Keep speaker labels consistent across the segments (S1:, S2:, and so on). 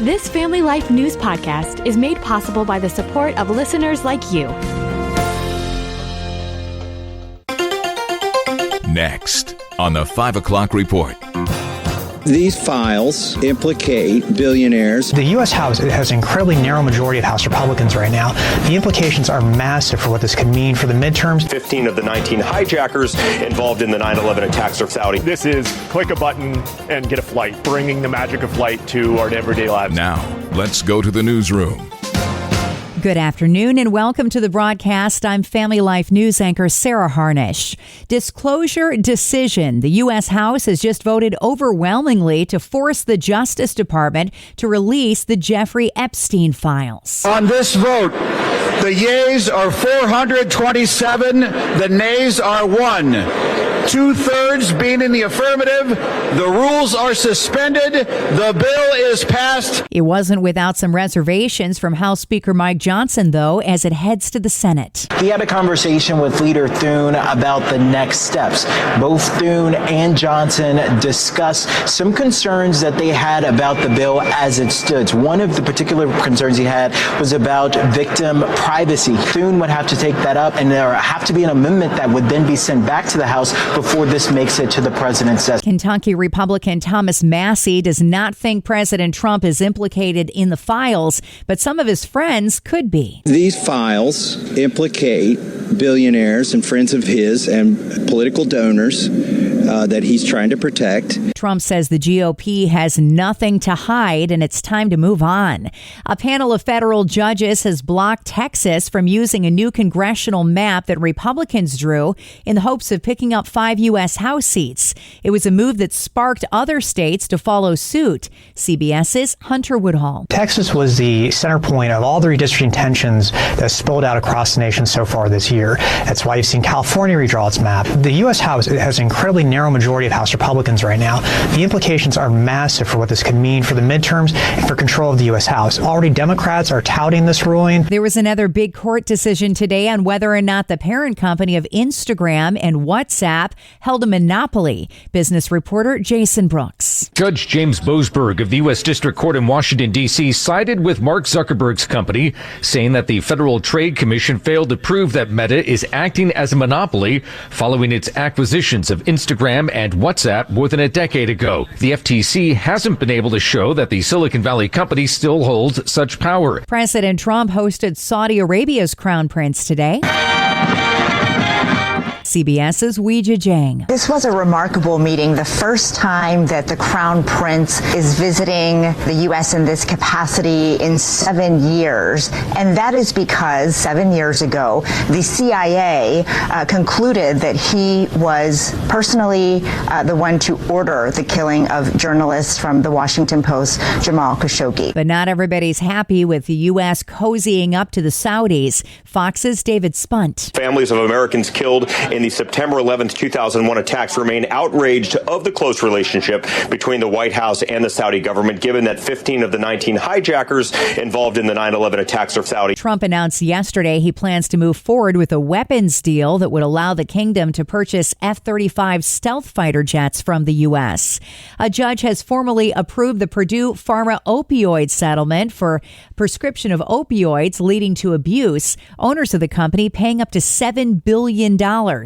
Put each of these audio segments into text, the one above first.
S1: This Family Life News podcast is made possible by the support of listeners like you.
S2: Next on the 5 o'clock report.
S3: These files implicate billionaires.
S4: The U.S. House has an incredibly narrow majority of House Republicans right now. The implications are massive for what this could mean for the midterms.
S5: 15 of the 19 hijackers involved in the 9/11 attacks are Saudi.
S6: This is click a button and get a flight, bringing the magic of flight to our everyday lives.
S2: Now, let's go to the newsroom.
S7: Good afternoon and welcome to the broadcast. I'm Family Life News anchor Sarah Harnish. Disclosure decision. The U.S. House has just voted overwhelmingly to force the Justice Department to release the Jeffrey Epstein files.
S8: On this vote, the yeas are 427, the nays are 1. 2/3 being in the affirmative, the rules are suspended, the bill is passed.
S7: It wasn't without some reservations from House Speaker Mike Johnson, though, as it heads to the Senate.
S9: He had a conversation with Leader Thune about the next steps. Both Thune and Johnson discussed some concerns that they had about the bill as it stood. One of the particular concerns he had was about victim privacy. Thune would have to take that up, and there would have to be an amendment that would then be sent back to the House before this makes it to the president's desk.
S7: Kentucky Republican Thomas Massie does not think President Trump is implicated in the files, but some of his friends could be.
S3: These files implicate billionaires and friends of his and political donors that he's trying to protect.
S7: Trump says the GOP has nothing to hide and it's time to move on. A panel of federal judges has blocked Texas from using a new congressional map that Republicans drew in the hopes of picking up 5 U.S. House seats. It was a move that sparked other states to follow suit. CBS's Hunter Woodhall.
S4: Texas was the center point of all the redistricting tensions that spilled out across the nation so far this year. That's why you've seen California redraw its map. The U.S. House has an incredibly narrow majority of House Republicans right now. The implications are massive for what this could mean for the midterms and for control of the U.S. House. Already Democrats are touting this ruling.
S7: There was another big court decision today on whether or not the parent company of Instagram and WhatsApp held a monopoly. Business reporter Jason Brooks.
S10: Judge James Boasberg of the U.S. District Court in Washington, D.C. sided with Mark Zuckerberg's company, saying that the Federal Trade Commission failed to prove that Meta is acting as a monopoly following its acquisitions of Instagram and WhatsApp more than a decade ago. The FTC hasn't been able to show that the Silicon Valley company still holds such power.
S7: President Trump hosted Saudi Arabia's crown prince today. CBS's Weijia Jiang.
S11: This was a remarkable meeting, the first time that the Crown Prince is visiting the U.S. in this capacity in 7 years. And that is because 7 years ago, the CIA concluded that he was personally the one to order the killing of journalists from the Washington Post, Jamal Khashoggi.
S7: But not everybody's happy with the U.S. cozying up to the Saudis. Fox's David Spunt.
S5: Families of Americans killed in the September 11th, 2001 attacks remain outraged of the close relationship between the White House and the Saudi government, given that 15 of the 19 hijackers involved in the 9/11 attacks are Saudi.
S7: Trump announced yesterday he plans to move forward with a weapons deal that would allow the kingdom to purchase F-35 stealth fighter jets from the U.S. A judge has formally approved the Purdue Pharma opioid settlement for prescription of opioids leading to abuse. Owners of the company paying up to $7 billion.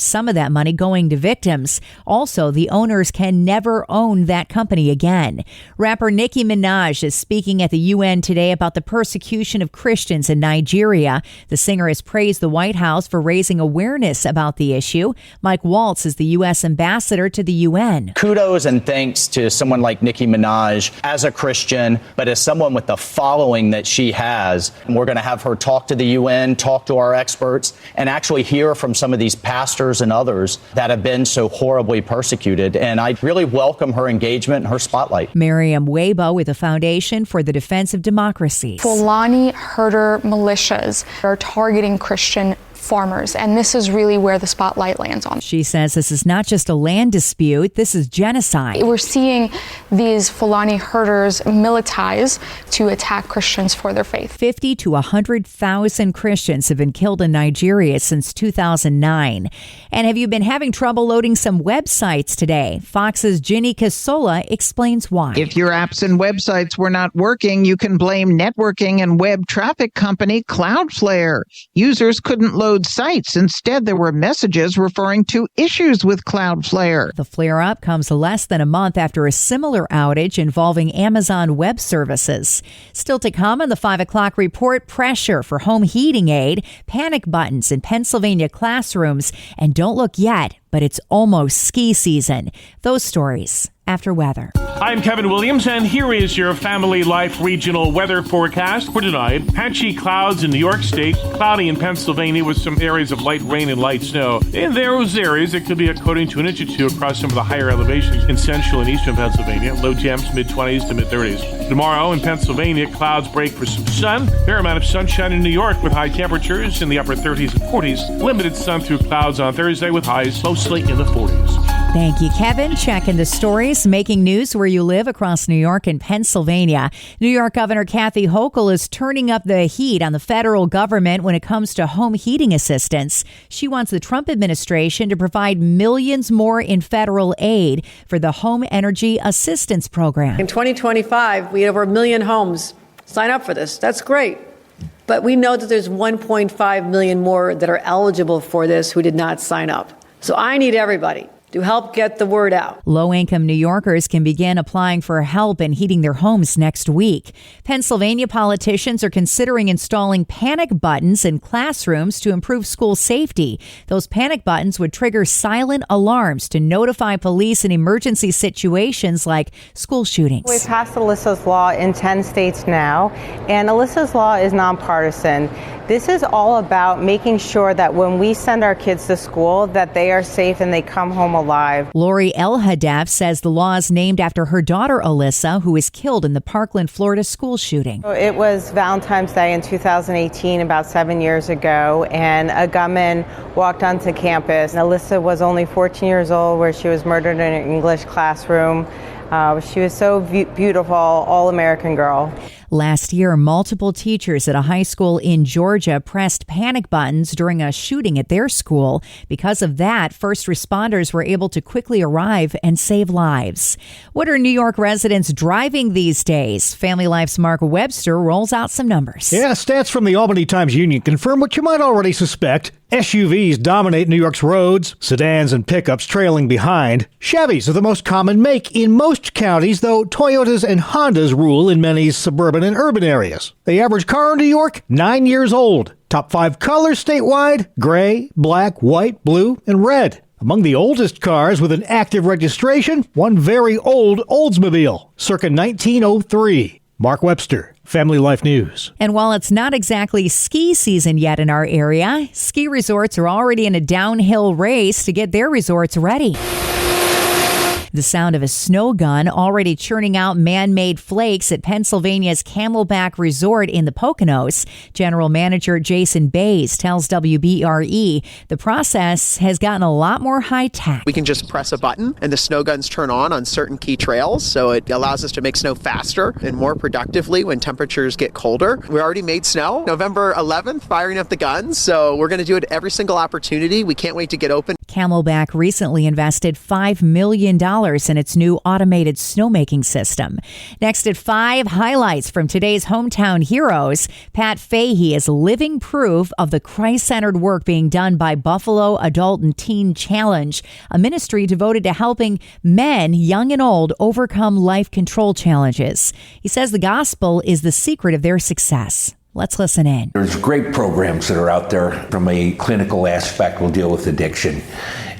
S7: Some of that money going to victims. Also, the owners can never own that company again. Rapper Nicki Minaj is speaking at the UN today about the persecution of Christians in Nigeria. The singer has praised the White House for raising awareness about the issue. Mike Waltz is the U.S. ambassador to the UN.
S9: Kudos and thanks to someone like Nicki Minaj as a Christian, but as someone with the following that she has. And we're going to have her talk to the UN, talk to our experts, and actually hear from some of these pastors and others that have been so horribly persecuted. And I really welcome her engagement and her spotlight.
S7: Miriam Weibo with the Foundation for the Defense of Democracy.
S12: Fulani herder militias are targeting Christian farmers, and this is really where the spotlight lands on.
S7: She says this is not just a land dispute, this is genocide.
S12: We're seeing these Fulani herders militarize to attack Christians for their faith.
S7: 50 to 100,000 Christians have been killed in Nigeria since 2009. And have you been having trouble loading some websites today? Fox's Ginny Casola explains why.
S13: If your apps and websites were not working, you can blame networking and web traffic company Cloudflare. Users couldn't load sites. Instead, there were messages referring to issues with Cloudflare.
S7: The flare-up comes less than a month after a similar outage involving Amazon Web Services. Still to come on the 5 o'clock report, pressure for home heating aid, panic buttons in Pennsylvania classrooms, and don't look yet, but it's almost ski season. Those stories after weather.
S14: I'm Kevin Williams, and here is your Family Life regional weather forecast for tonight. Patchy clouds in New York State, cloudy in Pennsylvania with some areas of light rain and light snow. In those areas, it could be a coating to an inch or two across some of the higher elevations in central and eastern Pennsylvania. Low temps mid-20s to mid-30s. Tomorrow in Pennsylvania, clouds break for some sun. Fair amount of sunshine in New York with high temperatures in the upper 30s and 40s. Limited sun through clouds on Thursday with highs mostly in the 40s.
S7: Thank you, Kevin. Checking the stories, making news where you live across New York and Pennsylvania. New York Governor Kathy Hochul is turning up the heat on the federal government when it comes to home heating assistance. She wants the Trump administration to provide millions more in federal aid for the Home Energy Assistance Program.
S15: In 2025, we had over 1 million homes sign up for this. That's great. But we know that there's 1.5 million more that are eligible for this who did not sign up. So I need everybody to help get the word out.
S7: Low-income New Yorkers can begin applying for help in heating their homes next week. Pennsylvania politicians are considering installing panic buttons in classrooms to improve school safety. Those panic buttons would trigger silent alarms to notify police in emergency situations like school shootings.
S16: We've passed Alyssa's law in 10 states now, and Alyssa's law is nonpartisan. This is all about making sure that when we send our kids to school, that they are safe and they come home alive.
S7: Lori El-Hadaf says the law is named after her daughter, Alyssa, who was killed in the Parkland, Florida school shooting.
S16: It was Valentine's Day in 2018, about 7 years ago, and a gunman walked onto campus. Alyssa was only 14 years old, where she was murdered in an English classroom. She was so beautiful, all-American girl.
S7: Last year, multiple teachers at a high school in Georgia pressed panic buttons during a shooting at their school. Because of that, first responders were able to quickly arrive and save lives. What are New York residents driving these days? Family Life's Mark Webster rolls out some numbers.
S17: Yeah, stats from the Albany Times-Union confirm what you might already suspect. SUVs dominate New York's roads, sedans and pickups trailing behind. Chevys are the most common make in most counties, though Toyotas and Hondas rule in many suburban and urban areas. The average car in New York, 9 years old. Top 5 colors statewide: gray, black, white, blue, and red. Among the oldest cars with an active registration, one very old Oldsmobile, circa 1903. Mark Webster, Family Life News.
S7: And while it's not exactly ski season yet in our area, ski resorts are already in a downhill race to get their resorts ready. The sound of a snow gun already churning out man-made flakes at Pennsylvania's Camelback Resort in the Poconos. General Manager Jason Bays tells WBRE the process has gotten a lot more high-tech.
S18: We can just press a button and the snow guns turn on certain key trails, so it allows us to make snow faster and more productively when temperatures get colder. We already made snow November 11th, firing up the guns, so we're going to do it every single opportunity. We can't wait to get open.
S7: Camelback recently invested $5 million in its new automated snowmaking system. Next at 5, highlights from today's hometown heroes. Pat Fahey is living proof of the Christ-centered work being done by Buffalo Adult and Teen Challenge, a ministry devoted to helping men, young and old, overcome life control challenges. He says the gospel is the secret of their success. Let's listen in.
S19: There's great programs that are out there from a clinical aspect will deal with addiction.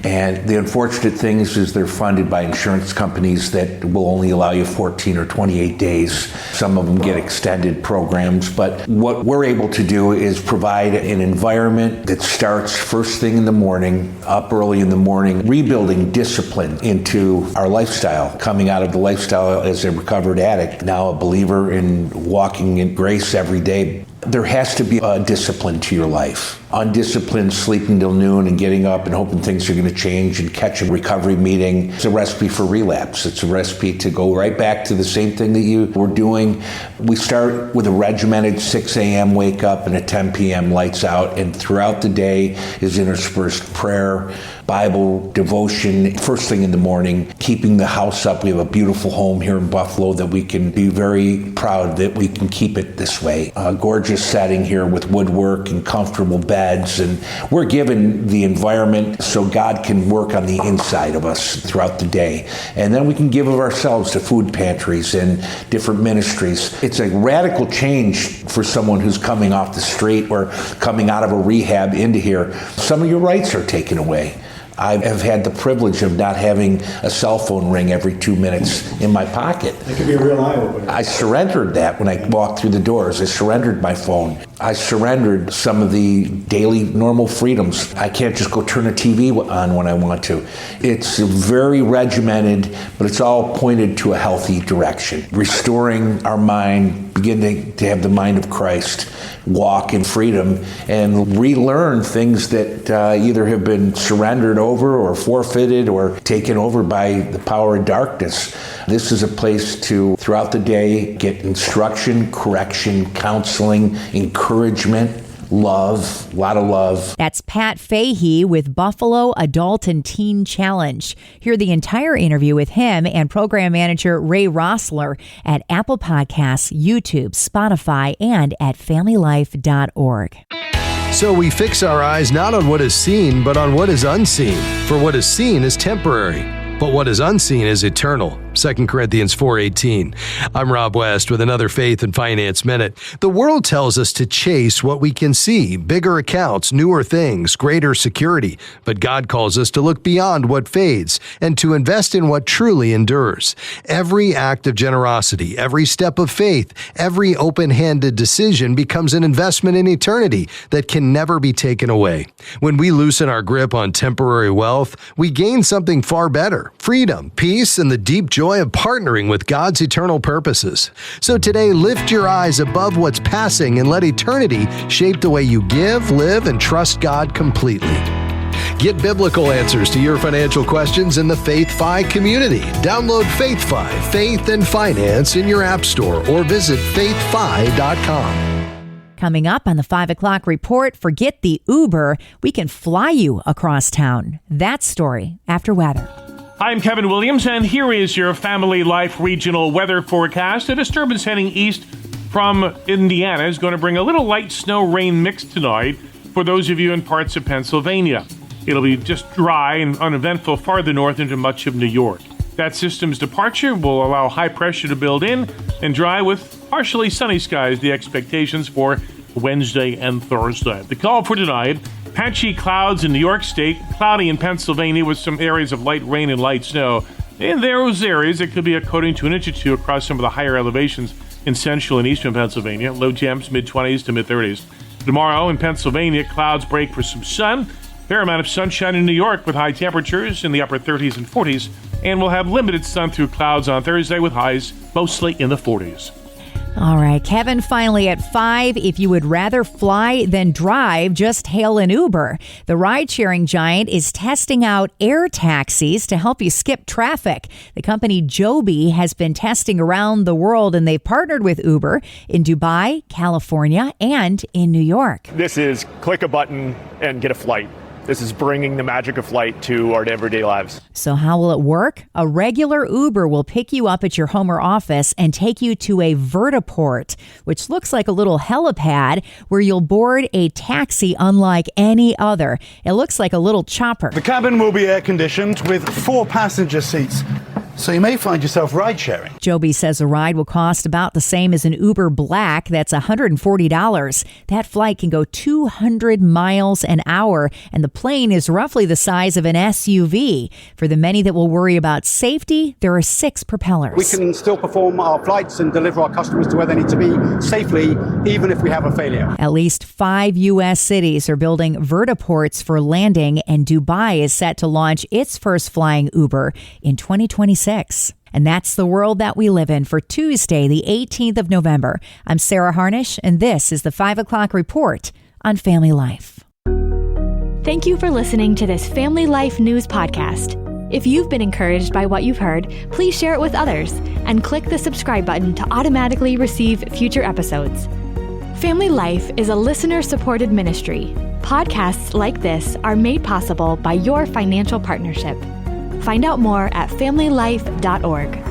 S19: And the unfortunate thing is they're funded by insurance companies that will only allow you 14 or 28 days. Some of them get extended programs. But what we're able to do is provide an environment that starts first thing in the morning, up early in the morning, rebuilding discipline into our lifestyle, coming out of the lifestyle as a recovered addict, now a believer in walking in grace every day. There has to be a discipline to your life. Undisciplined sleeping till noon and getting up and hoping things are going to change and catch a recovery meeting. It's a recipe for relapse. It's a recipe to go right back to the same thing that you were doing. We start with a regimented 6 a.m. wake up and a 10 p.m. lights out, and throughout the day is interspersed prayer, Bible, devotion, first thing in the morning, keeping the house up. We have a beautiful home here in Buffalo that we can be very proud that we can keep it this way. A gorgeous setting here with woodwork and comfortable beds, and we're given the environment so God can work on the inside of us throughout the day. And then we can give of ourselves to food pantries and different ministries. It's a radical change for someone who's coming off the street or coming out of a rehab into here. Some of your rights are taken away. I have had the privilege of not having a cell phone ring every 2 minutes in my pocket.
S17: That could be a real eye-opener.
S19: I surrendered that when I walked through the doors. I surrendered my phone. I surrendered some of the daily normal freedoms. I can't just go turn a TV on when I want to. It's very regimented, but it's all pointed to a healthy direction. Restoring our mind, beginning to have the mind of Christ, walk in freedom, and relearn things that either have been surrendered over or forfeited or taken over by the power of darkness. This is a place to, throughout the day, get instruction, correction, counseling, encouragement, love, a lot of love.
S7: That's Pat Fahey with Buffalo Adult and Teen Challenge. Hear the entire interview with him and program manager Ray Rossler at Apple Podcasts, YouTube, Spotify, and at familylife.org.
S20: So we fix our eyes not on what is seen, but on what is unseen. For what is seen is temporary, but what is unseen is eternal. 2 Corinthians 4:18. I'm Rob West with another Faith and Finance Minute. The world tells us to chase what we can see, bigger accounts, newer things, greater security. But God calls us to look beyond what fades and to invest in what truly endures. Every act of generosity, every step of faith, every open-handed decision becomes an investment in eternity that can never be taken away. When we loosen our grip on temporary wealth, we gain something far better: freedom, peace, and the deep joy of partnering with God's eternal purposes. So today, lift your eyes above what's passing and let eternity shape the way you give, live, and trust God completely. Get biblical answers to your financial questions in the Faith-Fi community. Download Faith-Fi, Faith and Finance in your app store or visit faithfi.com.
S7: Coming up on the 5 o'clock report, forget the Uber. We can fly you across town. That story after weather.
S14: I'm Kevin Williams, and here is your Family Life regional weather forecast. A disturbance heading east from Indiana is going to bring a little light snow rain mix tonight for those of you in parts of Pennsylvania. It'll be just dry and uneventful farther north into much of New York. That system's departure will allow high pressure to build in and dry with partially sunny skies, the expectations for Wednesday and Thursday. The call for tonight: patchy clouds in New York State, cloudy in Pennsylvania with some areas of light rain and light snow. In those areas, it could be a coating to an inch or two across some of the higher elevations in central and eastern Pennsylvania. Low temps, mid-20s to mid-30s. Tomorrow in Pennsylvania, clouds break for some sun. Fair amount of sunshine in New York with high temperatures in the upper 30s and 40s. And we'll have limited sun through clouds on Thursday with highs mostly in the 40s.
S7: All right, Kevin, finally at 5. If you would rather fly than drive, just hail an Uber. The ride-sharing giant is testing out air taxis to help you skip traffic. The company Joby has been testing around the world, and they've partnered with Uber in Dubai, California, and in New York.
S6: This is click a button and get a flight. This is bringing the magic of flight to our everyday lives.
S7: So how will it work? A regular Uber will pick you up at your home or office and take you to a vertiport, which looks like a little helipad where you'll board a taxi unlike any other. It looks like a little chopper.
S21: The cabin will be air-conditioned with 4 passenger seats, so you may find yourself ride-sharing.
S7: Joby says a ride will cost about the same as an Uber Black. That's $140. That flight can go 200 miles an hour, and the plane is roughly the size of an SUV. For the many that will worry about safety, there are 6 propellers.
S22: We can still perform our flights and deliver our customers to where they need to be safely, even if we have a failure.
S7: At least 5 U.S. cities are building vertiports for landing, and Dubai is set to launch its first flying Uber in 2026. And that's the world that we live in for Tuesday, the 18th of November. I'm Sarah Harnish, and this is the 5 o'clock report on Family Life.
S1: Thank you for listening to this Family Life News podcast. If you've been encouraged by what you've heard, please share it with others and click the subscribe button to automatically receive future episodes. Family Life is a listener-supported ministry. Podcasts like this are made possible by your financial partnership. Find out more at familylife.org.